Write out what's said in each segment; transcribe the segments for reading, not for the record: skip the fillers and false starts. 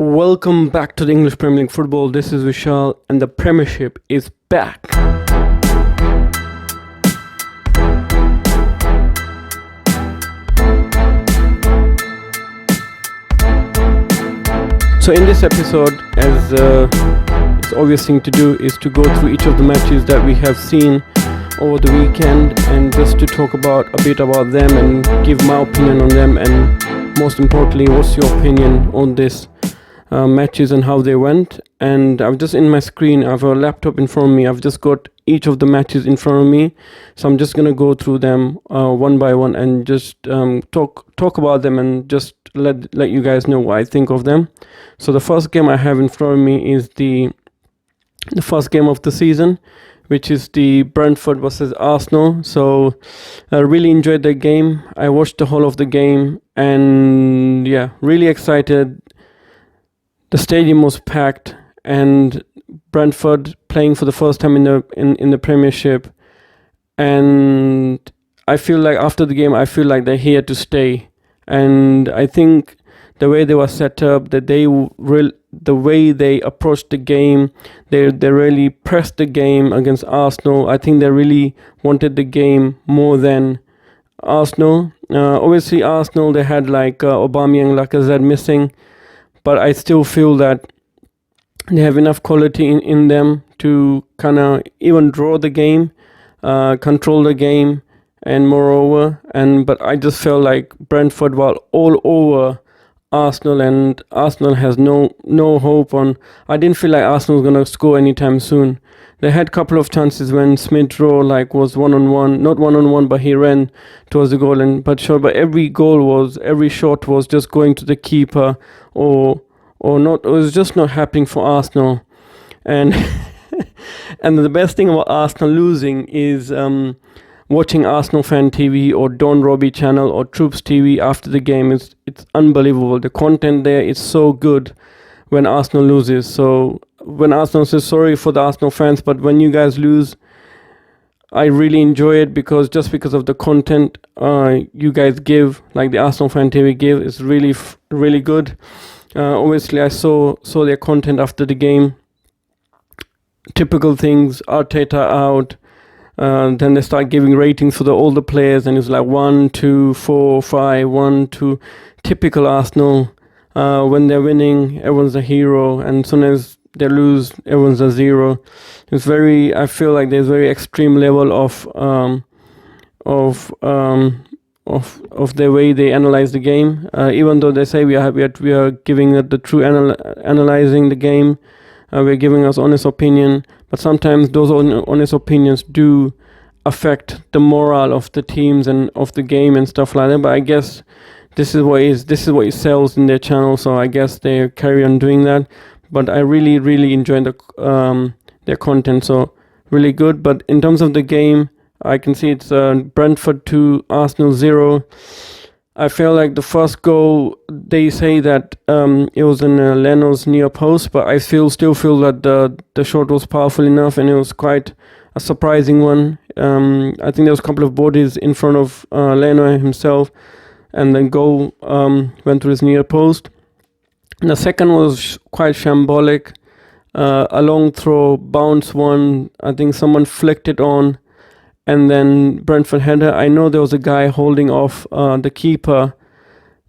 Welcome back to the English Premier League football. This is Vishal and the Premiership is back. So in this episode, as it's obvious thing to do is to go through each of the matches that we have seen over the weekend and just to talk about a bit about them and give my opinion on them, and most importantly, what's your opinion on this matches and how they went. And I've just in my screen, I have a laptop in front of me. I've just got each of the matches in front of me, so I'm just gonna go through them one by one and just talk about them and just let you guys know what I think of them. So the first game I have in front of me is the first game of the season, which is the Brentford versus Arsenal. So I really enjoyed the game. I watched the whole of the game and really excited. The stadium was packed, and Brentford playing for the first time in the Premiership. And I feel like after the game, I feel like they're here to stay. And I think the way they were set up, the way they approached the game, they really pressed the game against Arsenal. I think they really wanted the game more than Arsenal. Obviously, Arsenal, they had Aubameyang, Lacazette missing. But I still feel that they have enough quality in them to kind of even draw the game, control the game, and moreover. But I just felt like Brentford were all over Arsenal, and Arsenal has no hope on. I didn't feel like Arsenal was gonna score anytime soon. They had a couple of chances when Smith Rowe was one-on-one, not one-on-one, but he ran towards the goal. But every shot was just going to the keeper or not. It was just not happening for Arsenal. And and the best thing about Arsenal losing is watching Arsenal Fan TV or Don Robbie channel or Troops TV after the game. It's unbelievable. The content there is so good when Arsenal loses. So when Arsenal says sorry for the Arsenal fans, but when you guys lose, I really enjoy it because of the content you guys give, like the Arsenal Fan TV give, is really really good. Obviously, I saw their content after the game. Typical things: Arteta out. Then they start giving ratings for all the players, and it's like 1, 2, 4, 5, 1, 2. Typical Arsenal. When they're winning, everyone's a hero, and as soon as they lose, everyone's a zero. I feel like there's very extreme level of the way they analyze the game. Even though they say we are giving it the true analyzing the game, we're giving us honest opinion, but sometimes those honest opinions do affect the morale of the teams and of the game and stuff like that. But I guess this is what it sells in their channel, so I guess they carry on doing that. But I really, really enjoy their content, so really good. But in terms of the game, I can see it's Brentford 2, Arsenal 0. I feel like the first goal, they say that it was in Leno's near post, but I still feel that the shot was powerful enough, and it was quite a surprising one. I think there was a couple of bodies in front of Leno himself, and the goal went through his near post. The second was quite shambolic. A long throw, bounce one. I think someone flicked it on, and then Brentford header. I know there was a guy holding off the keeper,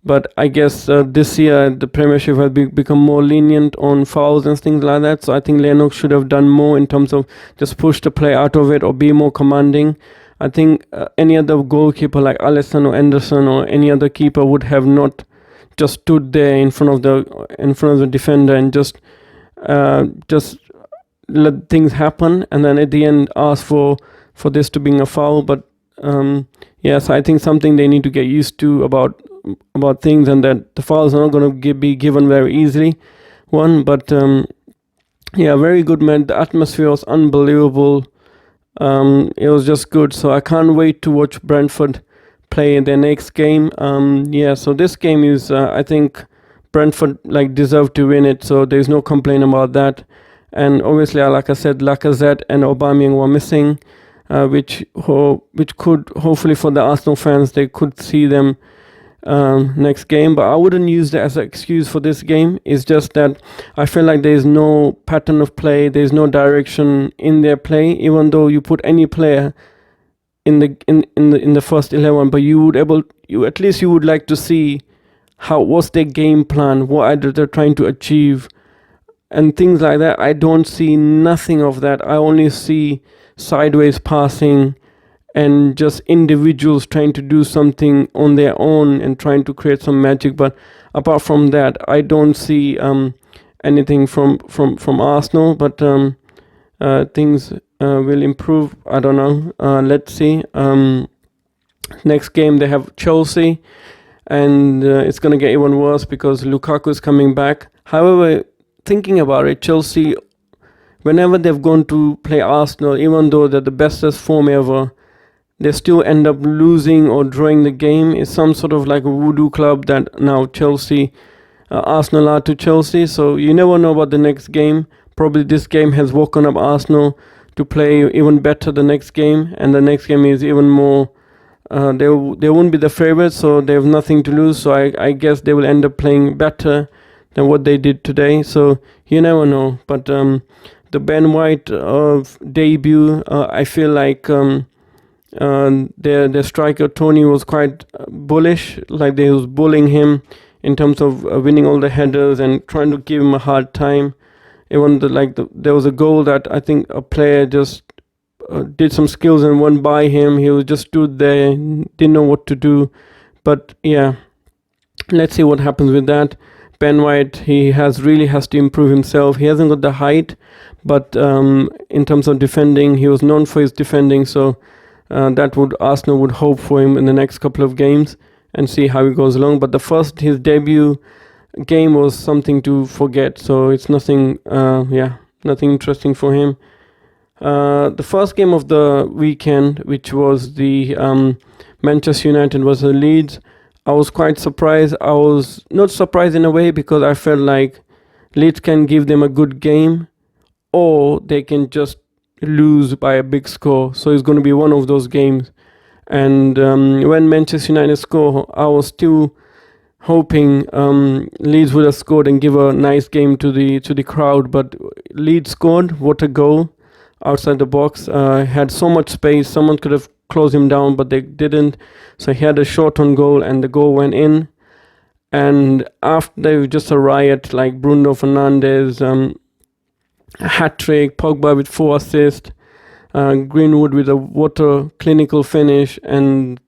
but I guess this year the Premiership has become more lenient on fouls and things like that. So I think Leno should have done more in terms of just push the play out of it or be more commanding. I think any other goalkeeper like Alisson or Anderson or any other keeper would have not just stood there in front of the defender and just let things happen, and then at the end ask for this to being a foul. But so I think something they need to get used to about things, and that the fouls are not going to be given very easily. But very good man. The atmosphere was unbelievable. It was just good. So I can't wait to watch Brentford play their next game. So this game is I think Brentford deserve to win it, so there's no complaint about that. And obviously, like I said, Lacazette and Aubameyang were missing, which could hopefully for the Arsenal fans, they could see them next game, but I wouldn't use that as an excuse for this game. It's just that I feel like there's no pattern of play, there's no direction in their play, even though you put any player in the first 11, but you at least you would like to see what's their game plan, what are they trying to achieve, and things like that. I don't see nothing of that. I only see sideways passing and just individuals trying to do something on their own and trying to create some magic. But apart from that, I don't see anything from Arsenal. But things will improve. I don't know. Let's see. Next game they have Chelsea, and it's gonna get even worse because Lukaku is coming back. However, thinking about it, Chelsea, whenever they've gone to play Arsenal, even though they're the bestest form ever, they still end up losing or drawing the game. It's some sort of like a voodoo club that now Arsenal are to Chelsea. So you never know about the next game. Probably this game has woken up Arsenal to play even better the next game, and the next game is even more. They won't be the favorites, so they have nothing to lose. So I guess they will end up playing better than what they did today. So you never know. But the Ben White debut, I feel like their striker Tony was quite bullish, like they was bullying him in terms of winning all the headers and trying to give him a hard time. Even there was a goal that I think a player just did some skills and went by him. He was just stood there, didn't know what to do. But yeah, let's see what happens with that. Ben White, he really has to improve himself. He hasn't got the height, but in terms of defending, he was known for his defending. So Arsenal would hope for him in the next couple of games and see how he goes along. But his debut game was something to forget. So it's nothing interesting for him. The first game of the weekend, which was the Manchester United versus Leeds, I was quite surprised. I was not surprised in a way because I felt like Leeds can give them a good game, or they can just lose by a big score. So it's going to be one of those games. And when Manchester United score, I was still hoping Leeds would have scored and give a nice game to the crowd. But Leeds scored. What a goal outside the box. Had so much space. Someone could have closed him down, but they didn't. So he had a shot on goal, and the goal went in. And after there was just a riot, like Bruno Fernandes, hat-trick, Pogba with 4 assists, Greenwood with a water clinical finish, and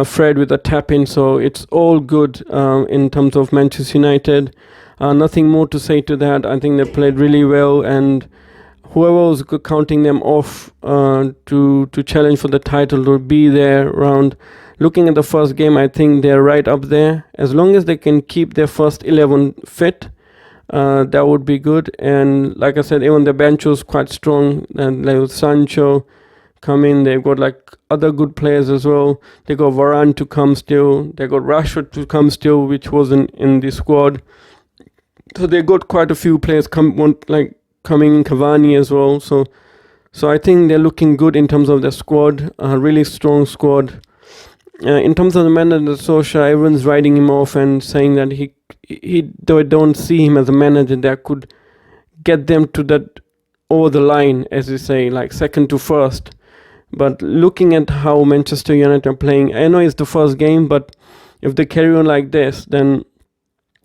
Fred with a tap-in. So it's all good in terms of Manchester United. Nothing more to say to that. I think they played really well, and whoever was counting them off to challenge for the title will be there around. Looking at the first game, I think they're right up there. As long as they can keep their first 11 fit, that would be good. And like I said, even the bench was quite strong. And like Sancho come in, they've got like other good players as well. They got Varane to come still. They got Rashford to come still, which wasn't in the squad. So they got quite a few players coming in, Cavani as well. So I think they're looking good in terms of their squad. A really strong squad. In terms of the manager, Solskjaer, everyone's writing him off and saying that they don't see him as a manager that could get them to that over the line, as you say, like second to first. But looking at how Manchester United are playing, I know it's the first game, but if they carry on like this, then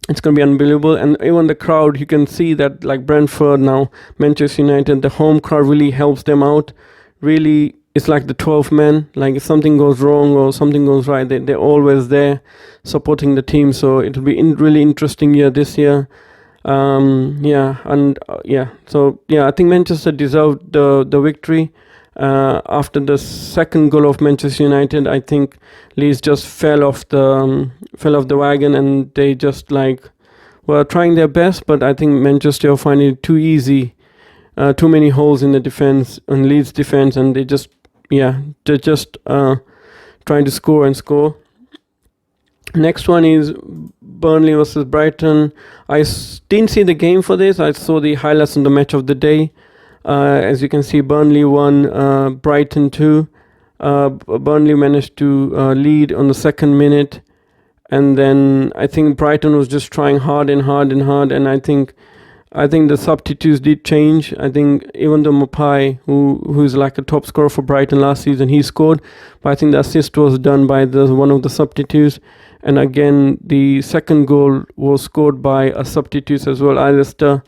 it's going to be unbelievable. And even the crowd, you can see that like Brentford now, Manchester United, the home crowd really helps them out. Really, it's like the 12 men. Like if something goes wrong or something goes right, they're always there supporting the team. So it'll be really interesting year this year. So I think Manchester deserved the victory. After the second goal of Manchester United, I think Leeds just fell off the wagon, and they just were trying their best, but I think Manchester find it too easy, too many holes in the defense, on Leeds defense, and they're just trying to score. Next one is Burnley versus Brighton. I didn't see the game for this. I saw the highlights on the match of the day. As you can see, Burnley won, Brighton 2. Burnley managed to lead on the second minute, and then I think Brighton was just trying hard and hard and hard, and I think the substitutes did change. I think even though Mapai, who's like a top scorer for Brighton last season, he scored, but I think the assist was done by one of the substitutes. And again, the second goal was scored by a substitute as well, Leicester.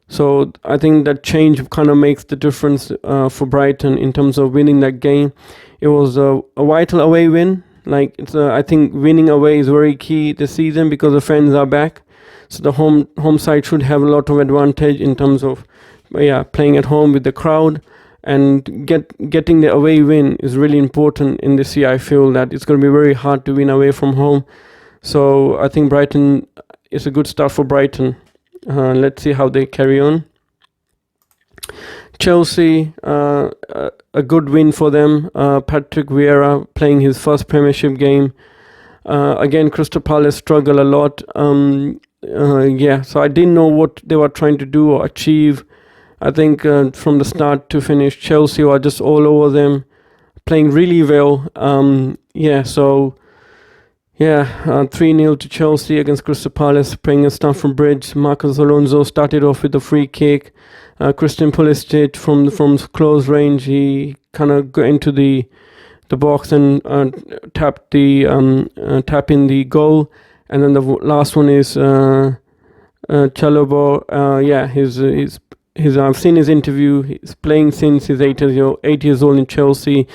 So I think that change kind of makes the difference for Brighton in terms of winning that game. It was a vital away win. Like I think winning away is very key this season because the fans are back. So the home side should have a lot of advantage in terms of playing at home with the crowd, and getting the away win is really important in this year. I feel that it's going to be very hard to win away from home. So I think Brighton is a good start for Brighton. Let's see how they carry on. Chelsea, a good win for them. Patrick Vieira playing his first Premiership game. Again, Crystal Palace struggle a lot. So I didn't know what they were trying to do or achieve. I think from the start to finish, Chelsea were just all over them, playing really well. 3-0 to Chelsea against Crystal Palace, playing a Stamford Bridge. Marcos Alonso started off with a free kick. Christian Pulisic from close range, he kind of got into the box and tap in the goal. And then the last one is Chalobah. I've seen his interview. He's playing since he's 8 years old in Chelsea.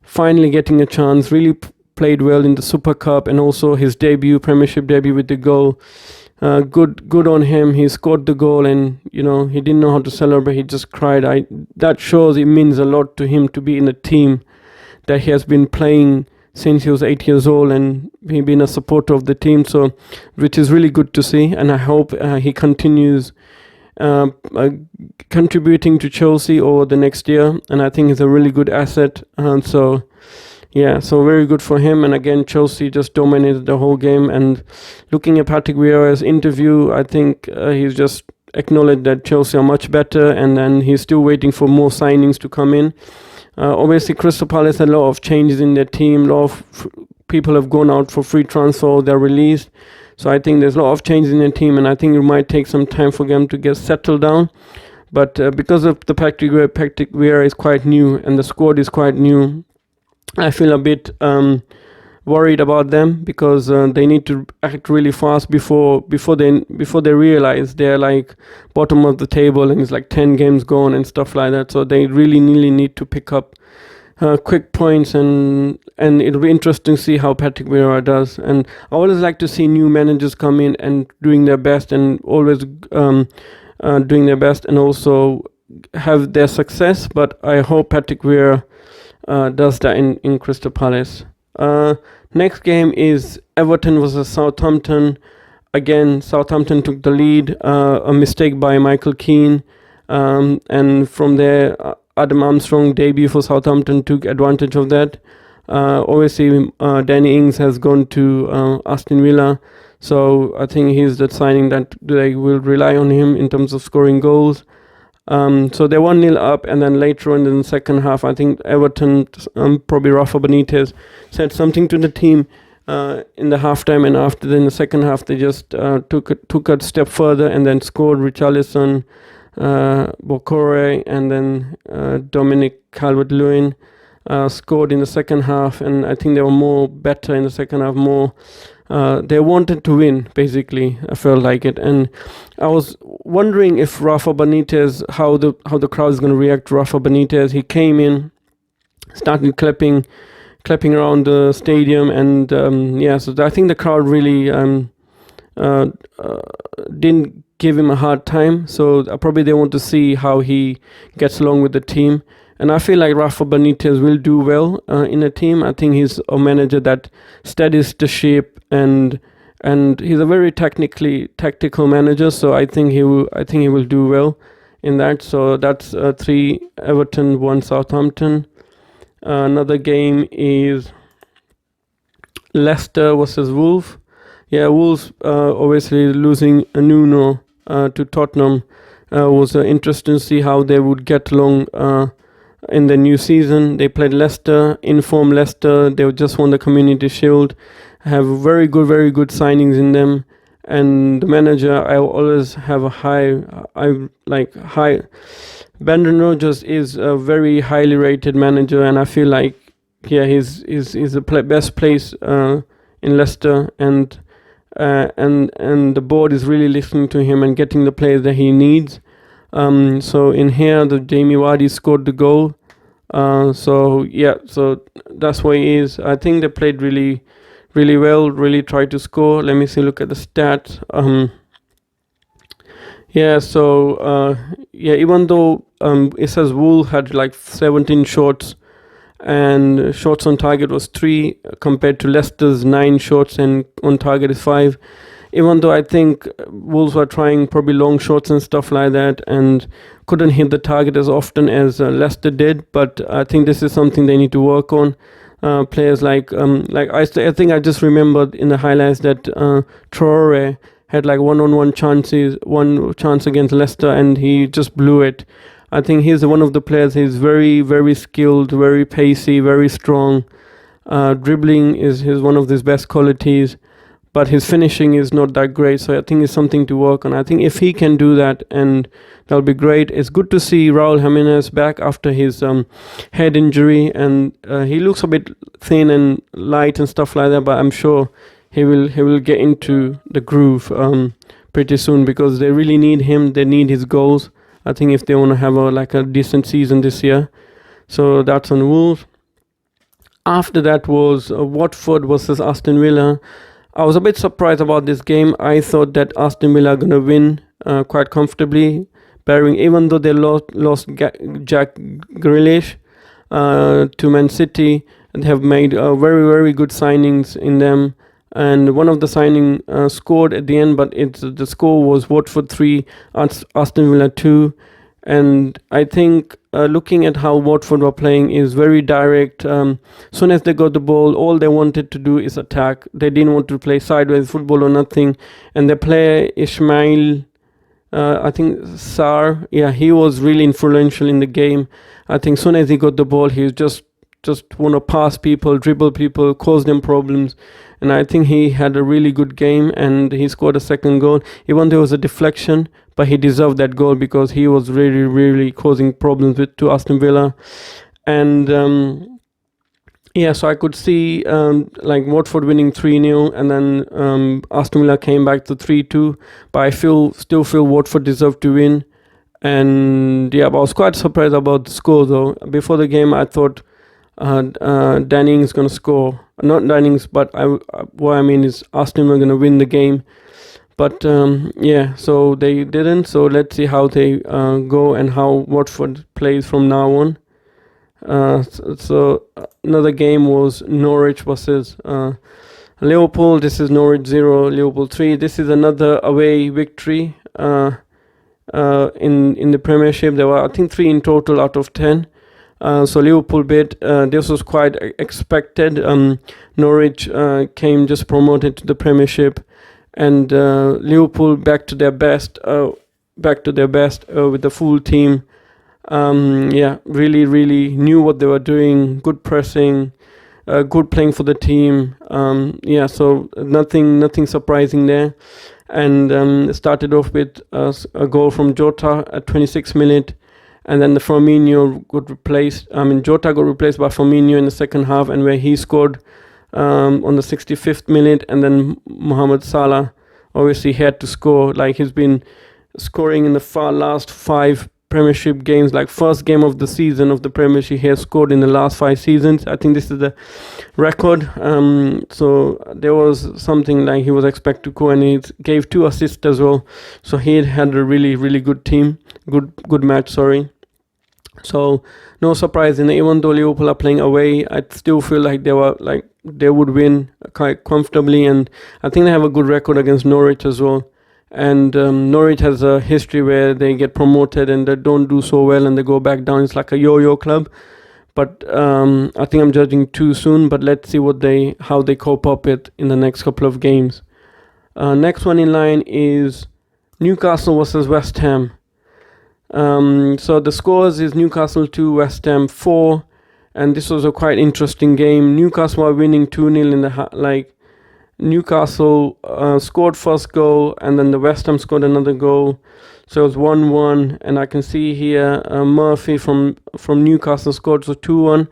Finally getting a chance. Really played well in the Super Cup, and also his Premiership debut with the goal. Good on him. He scored the goal, and he didn't know how to celebrate. He just cried. That shows it means a lot to him to be in a team that he has been playing since he was 8 years old, and he's been a supporter of the team. So, which is really good to see, and I hope he continues contributing to Chelsea over the next year. And I think he's a really good asset. So very good for him. And again, Chelsea just dominated the whole game. And looking at Patrick Vieira's interview, I think he's just acknowledged that Chelsea are much better, and then he's still waiting for more signings to come in. Obviously, Crystal Palace had a lot of changes in their team. A lot of people have gone out for free transfer, they're released. So I think there's a lot of changes in their team, and I think it might take some time for them to get settled down. But because of the Patrick Vieira is quite new, and the squad is quite new, I feel a bit worried about them, because they need to act really fast before they realize they're like bottom of the table and it's like 10 games gone and stuff like that. So they really need to pick up quick points, and it'll be interesting to see how Patrick Vieira does. And I always like to see new managers come in and doing their best, and always doing their best and also have their success. But I hope Patrick Vieira does that in Crystal Palace. Next game is Everton versus Southampton. Again, Southampton took the lead, a mistake by Michael Keane, and from there Adam Armstrong debut for Southampton took advantage of that. Obviously Danny Ings has gone to Aston Villa, so I think he's the signing that they will rely on him in terms of scoring goals. So they're 1-0 up, and then later on in the second half, I think Everton, probably Rafa Benitez, said something to the team in the halftime, and after in the second half they just took a step further and then scored. Richarlison, Bokore, and then Dominic Calvert-Lewin scored in the second half, and I think they were more better in the second half. They wanted to win, basically. I felt like it, and I was wondering if Rafa Benitez, how the crowd is going to react to Rafa Benitez. He came in, started clapping around the stadium, and so I think the crowd really didn't give him a hard time. So probably they want to see how he gets along with the team. And I feel like Rafa Benitez will do well in a team. I think he's a manager that steadies the ship, and he's a very tactical manager. So I think he will do well in that. So that's 3 Everton, 1 Southampton. Another game is Leicester versus Wolves. Wolves obviously losing Nuno to Tottenham was interesting to see how they would get along in the new season. They played Leicester, informed Leicester. They just won the Community Shield. Have very good signings in them. And the manager, I always have a high. Brendan Rodgers is a very highly rated manager, and I feel like he's the best place in Leicester, and the board is really listening to him and getting the players that he needs. So in here, the Jamie Vardy scored the goal. So that's why he is. I think they played really well, really tried to score. Let me see, look at the stats. Even though it says Wool had like 17 shots and shots on target was 3 compared to Leicester's 9 shots and on target is 5. Even though I think Wolves were trying probably long shots and stuff like that and couldn't hit the target as often as Leicester did, but I think this is something they need to work on. Players I think I just remembered in the highlights that Traore had like one chance against Leicester and he just blew it. I think he's one of the players. He's very, very skilled, very pacey, very strong. Dribbling is one of his best qualities, but his finishing is not that great. So I think it's something to work on. I think if he can do that, and that'll be great. It's good to see Raul Jimenez back after his head injury, and he looks a bit thin and light and stuff like that. But I'm sure he will get into the groove pretty soon because they really need him. They need his goals. I think if they want to have a decent season this year. So that's on Wolves. After that was Watford versus Aston Villa. I was a bit surprised about this game. I thought that Aston Villa are going to win quite comfortably, even though they lost Jack Grealish to Man City. They have made very, very good signings in them. And one of the signing scored at the end, but the score was Watford 3, Aston Villa 2. And I think looking at how Watford were playing is very direct. Soon as they got the ball, all they wanted to do is attack. They didn't want to play sideways football or nothing. And their player Ismail, I think Sarr, he was really influential in the game. I think soon as he got the ball, he just want to pass people, dribble people, cause them problems. And I think he had a really good game and he scored a second goal. Even though it was a deflection, but he deserved that goal because he was really, really causing problems to Aston Villa. And so I could see Watford winning 3-0 and then Aston Villa came back to 3-2. But I still feel Watford deserved to win. And but I was quite surprised about the score though. Before the game, I thought Danning's going to score. Not Danning's, but what I mean is Aston were going to win the game. But so they didn't. So let's see how they go and how Watford plays from now on. So another game was Norwich versus Liverpool. This is Norwich 0, Liverpool 3. This is another away victory in the Premiership. There were, I think, 3 in total out of 10. So Liverpool bid. This was quite expected. Norwich came just promoted to the Premiership, and Liverpool back to their best with the full team. Really knew what they were doing. Good pressing, good playing for the team. So nothing surprising there. And started off with a goal from Jota at 26th minute. And then the Firmino got replaced. Jota got replaced by Firmino in the second half, and where he scored on the 65th minute. And then Mohamed Salah obviously had to score. Like he's been scoring in the last 5 Premiership games. Like first game of the season of the Premiership, he has scored in the last 5 seasons. I think this is the record. So there was something like he was expected to go, and he gave 2 assists as well. So he had a really good team. Good match, sorry. So no surprise in it. Even though Liverpool are playing away, I still feel like they would win quite comfortably, and I think they have a good record against Norwich as well. And Norwich has a history where they get promoted and they don't do so well and they go back down. It's like a yo-yo club. But I think I'm judging too soon. But let's see how they cope up with in the next couple of games. Next one in line is Newcastle versus West Ham. So the scores is Newcastle 2, West Ham 4, and this was a quite interesting game. Newcastle were winning 2-0 in the Newcastle scored first goal, and then the West Ham scored another goal. So it was 1-1, and I can see here Murphy from Newcastle scored, so 2-1.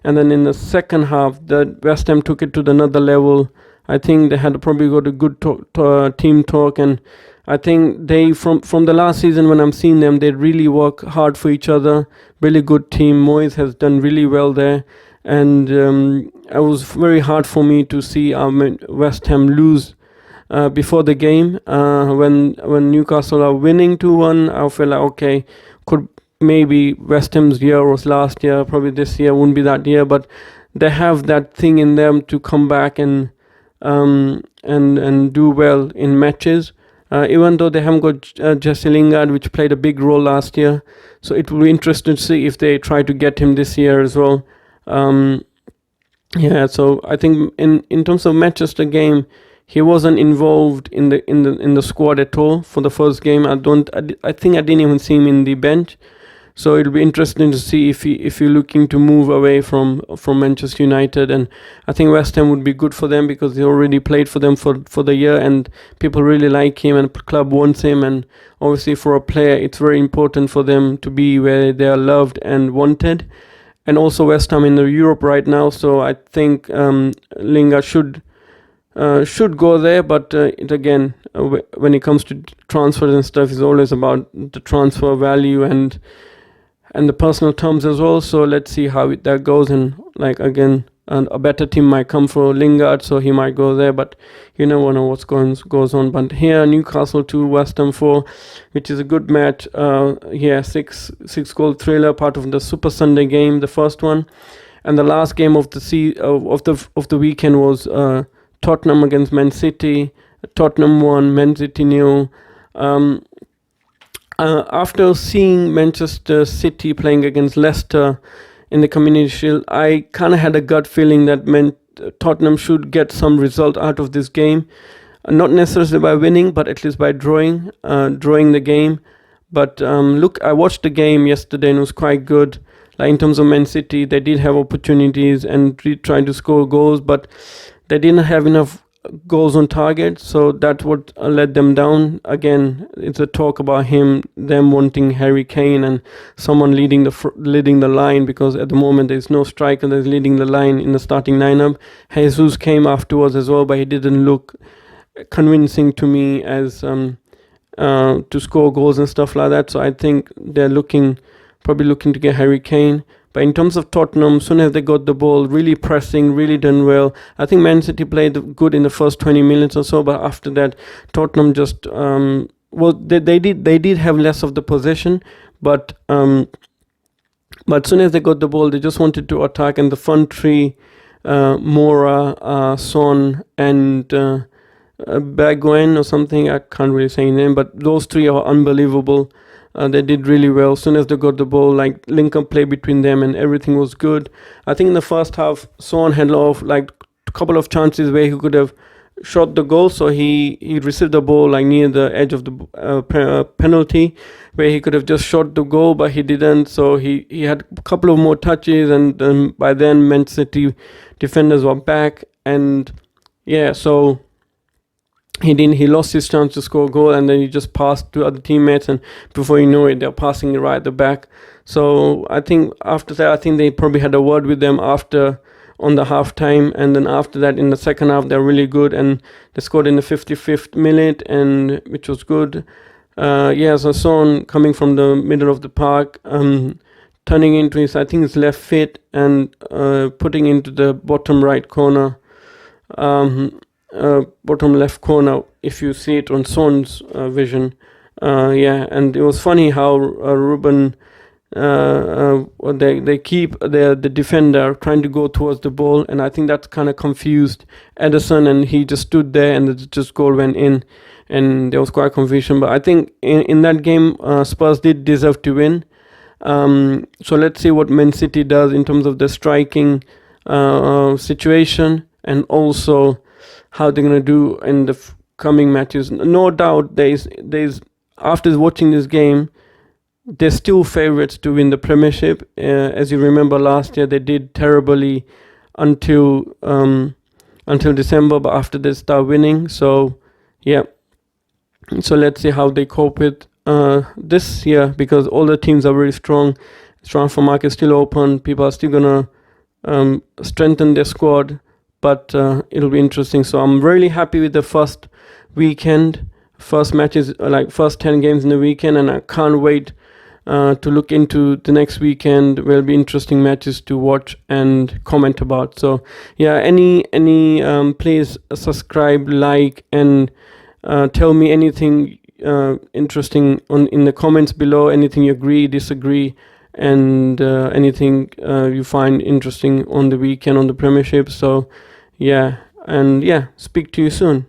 And then in the second half, the West Ham took it to another level. I think they had probably got a good team talk, and I think they from the last season when I'm seeing them, they really work hard for each other. Really good team. Moyes has done really well there, and it was very hard for me to see West Ham lose before the game. When Newcastle are winning 2-1, I feel like okay, could maybe West Ham's year was last year, probably this year won't be that year, but they have that thing in them to come back and do well in matches. Even though they haven't got Jesse Lingard, which played a big role last year. So it will be interesting to see if they try to get him this year as well. So I think in terms of Manchester game, he wasn't involved in the squad at all for the first game. I think I didn't even see him in the bench. So it'll be interesting to see if you're looking to move away from Manchester United, and I think West Ham would be good for them because he already played for them for the year, and people really like him, and the club wants him, and obviously for a player it's very important for them to be where they are loved and wanted. And also West Ham in the Europe right now, so I think Lingard should go there, but when it comes to transfers and stuff, it's always about the transfer value and the personal terms as well. So let's see how that goes, and a better team might come for Lingard, so he might go there, but you never know what goes on. But here Newcastle 2, West Ham 4, which is a good match. Six goal thriller, part of the Super Sunday game, the first one, and the last game of the weekend was Tottenham against Man City. Tottenham won, Man City 0. After seeing Manchester City playing against Leicester in the Community Shield, I kind of had a gut feeling that Tottenham should get some result out of this game. Not necessarily by winning, but at least by drawing the game. But I watched the game yesterday and it was quite good. Like in terms of Man City, they did have opportunities and tried to score goals, but they didn't have enough goals on target, so that's what let them down. Again, it's a talk about them wanting Harry Kane and someone leading the line, because at the moment there's no striker that's leading the line in the starting lineup. Jesus came afterwards as well, but he didn't look convincing to me as to score goals and stuff like that. So I think they're probably looking to get Harry Kane. But in terms of Tottenham, soon as they got the ball, really pressing, really done well. I think Man City played good in the first 20 minutes or so, but after that, Tottenham just they did have less of the possession, but soon as they got the ball, they just wanted to attack, and the front three, Mora, Son, and Baguen or something, I can't really say his name, but those three are unbelievable. They did really well. As soon as they got the ball, link-up play between them, and everything was good. I think in the first half, Son had a couple of chances where he could have shot the goal. So he received the ball near the edge of the penalty, where he could have just shot the goal, but he didn't. So he had a couple of more touches, and by then Man City defenders were back, and so he lost his chance to score a goal, and then he just passed to other teammates, and before you know it, they're passing it right at the back. So I think after that, they probably had a word with them on the half time, and then after that in the second half they're really good, and they scored in the 55th minute, and which was good. So Son coming from the middle of the park, turning into his left foot and putting into the bottom right corner. Bottom left corner, if you see it on Son's vision. And it was funny how Ruben they keep the defender trying to go towards the ball, and I think that kind of confused Ederson, and he just stood there and the goal went in, and there was quite confusion. But I think in that game, Spurs did deserve to win. So let's see what Man City does in terms of the striking situation, and also how they're going to do in the coming matches. No doubt there's after watching this game, they're still favourites to win the Premiership. As you remember, last year they did terribly until December, but after they start winning. So yeah, so let's see how they cope with this year, because all the teams are very strong. Transfer market is still open. People are still gonna strengthen their squad, but it'll be interesting. So I'm really happy with the first weekend, first matches, like first 10 games in the weekend, and I can't wait to look into the next weekend. Will be interesting matches to watch and comment about. So yeah, any please subscribe, like, and tell me anything interesting in the comments below. Anything you agree, disagree, and anything you find interesting on the weekend on the Premiership. So yeah, and yeah, speak to you soon.